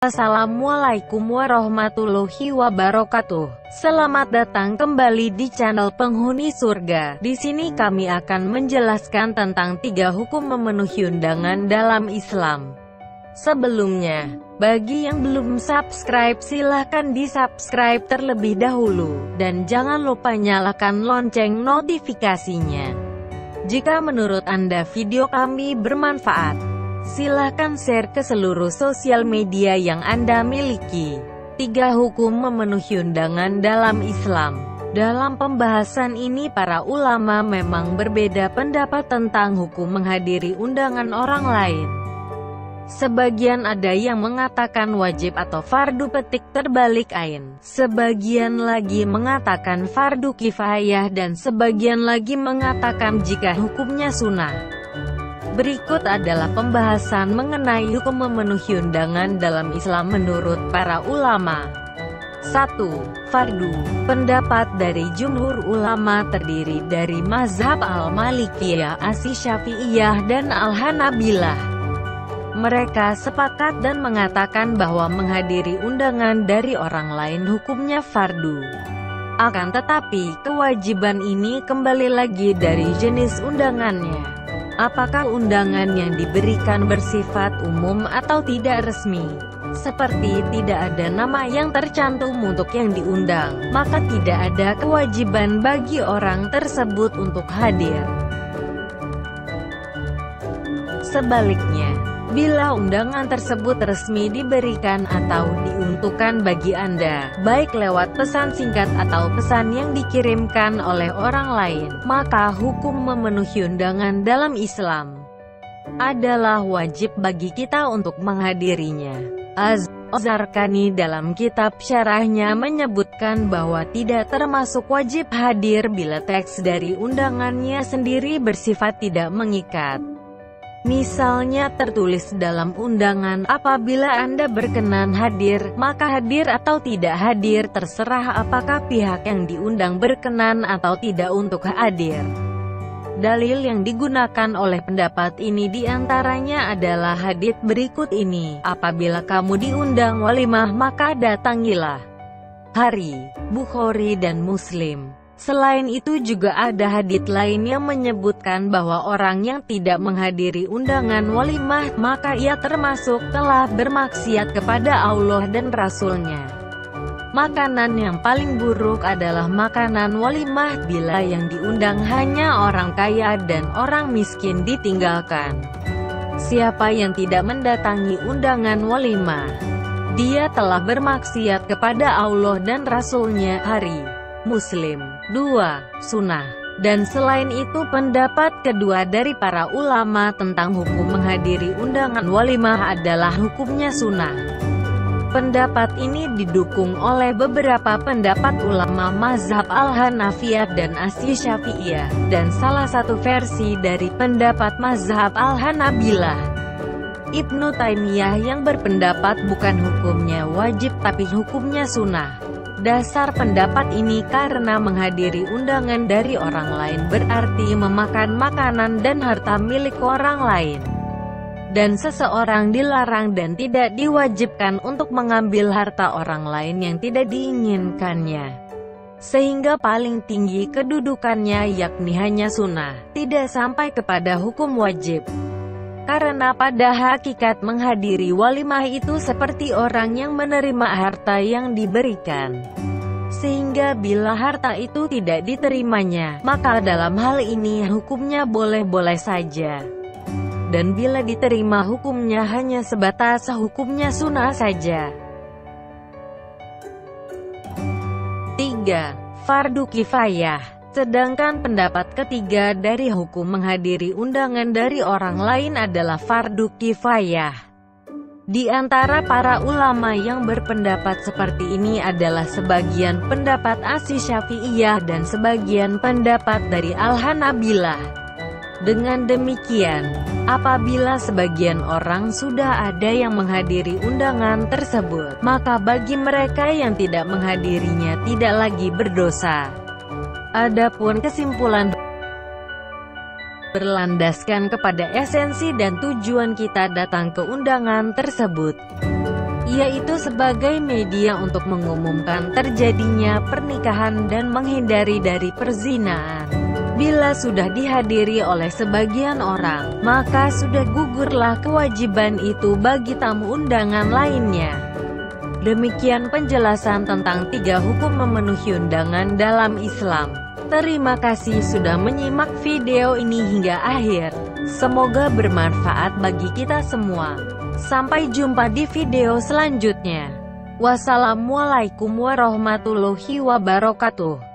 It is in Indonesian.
Assalamualaikum warahmatullahi wabarakatuh. Selamat datang kembali di channel Penghuni Surga. Di sini kami akan menjelaskan tentang 3 hukum memenuhi undangan dalam Islam. Sebelumnya, bagi yang belum subscribe silahkan di-subscribe terlebih dahulu. Dan jangan lupa nyalakan lonceng notifikasinya. Jika menurut Anda video kami bermanfaat, silahkan share ke seluruh sosial media yang Anda miliki. 3 hukum memenuhi undangan dalam Islam. Dalam pembahasan ini para ulama memang berbeda pendapat tentang hukum menghadiri undangan orang lain. Sebagian ada yang mengatakan wajib atau fardu petik terbalik ain. Sebagian lagi mengatakan fardu kifayah dan sebagian lagi mengatakan jika hukumnya sunnah. Berikut adalah pembahasan mengenai hukum memenuhi undangan dalam Islam menurut para ulama. 1. Fardu. Pendapat dari jumhur ulama terdiri dari mazhab Al-Malikiyah, Asy-Syafi'iyah, dan Al-Hanabilah. Mereka sepakat dan mengatakan bahwa menghadiri undangan dari orang lain hukumnya fardu. Akan tetapi, kewajiban ini kembali lagi dari jenis undangannya. Apakah undangan yang diberikan bersifat umum atau tidak resmi? Seperti tidak ada nama yang tercantum untuk yang diundang, maka tidak ada kewajiban bagi orang tersebut untuk hadir. Sebaliknya, bila undangan tersebut resmi diberikan atau diuntukkan bagi Anda, baik lewat pesan singkat atau pesan yang dikirimkan oleh orang lain, maka hukum memenuhi undangan dalam Islam adalah wajib bagi kita untuk menghadirinya. Az-Zarqani dalam kitab syarahnya menyebutkan bahwa tidak termasuk wajib hadir bila teks dari undangannya sendiri bersifat tidak mengikat. Misalnya tertulis dalam undangan, apabila Anda berkenan hadir, maka hadir atau tidak hadir terserah apakah pihak yang diundang berkenan atau tidak untuk hadir. Dalil yang digunakan oleh pendapat ini diantaranya adalah hadits berikut ini, apabila kamu diundang walimah maka datangilah. Hari, Bukhari dan Muslim. Selain itu juga ada hadits lain yang menyebutkan bahwa orang yang tidak menghadiri undangan walimah, maka ia termasuk telah bermaksiat kepada Allah dan Rasul-Nya. Makanan yang paling buruk adalah makanan walimah bila yang diundang hanya orang kaya dan orang miskin ditinggalkan. Siapa yang tidak mendatangi undangan walimah, dia telah bermaksiat kepada Allah dan Rasul-Nya. Hari Muslim. 2. Sunnah. Dan selain itu pendapat kedua dari para ulama tentang hukum menghadiri undangan walimah adalah hukumnya sunnah. Pendapat ini didukung oleh beberapa pendapat ulama mazhab Al-Hanafiyah dan Asy-Syafi'iyah, dan salah satu versi dari pendapat mazhab Al-Hanabilah, Ibnu Taimiyah, yang berpendapat bukan hukumnya wajib tapi hukumnya sunnah. Dasar pendapat ini karena menghadiri undangan dari orang lain berarti memakan makanan dan harta milik orang lain. Dan seseorang dilarang dan tidak diwajibkan untuk mengambil harta orang lain yang tidak diinginkannya. Sehingga paling tinggi kedudukannya yakni hanya sunnah, tidak sampai kepada hukum wajib. Karena pada hakikat menghadiri walimah itu seperti orang yang menerima harta yang diberikan. Sehingga bila harta itu tidak diterimanya, maka dalam hal ini hukumnya boleh-boleh saja. Dan bila diterima hukumnya hanya sebatas hukumnya sunnah saja. 3. Fardu kifayah. Sedangkan pendapat ketiga dari hukum menghadiri undangan dari orang lain adalah fardu kifayah. Di antara para ulama yang berpendapat seperti ini adalah sebagian pendapat Asy-Syafi'iyah dan sebagian pendapat dari Al-Hanabilah. Dengan demikian, apabila sebagian orang sudah ada yang menghadiri undangan tersebut, maka bagi mereka yang tidak menghadirinya tidak lagi berdosa. Adapun kesimpulan berlandaskan kepada esensi dan tujuan kita datang ke undangan tersebut. yaitu sebagai media untuk mengumumkan terjadinya pernikahan dan menghindari dari perzinaan. Bila sudah dihadiri oleh sebagian orang, maka sudah gugurlah kewajiban itu bagi tamu undangan lainnya. Demikian penjelasan tentang 3 hukum memenuhi undangan dalam Islam. Terima kasih sudah menyimak video ini hingga akhir. Semoga bermanfaat bagi kita semua. Sampai jumpa di video selanjutnya. Wassalamualaikum warahmatullahi wabarakatuh.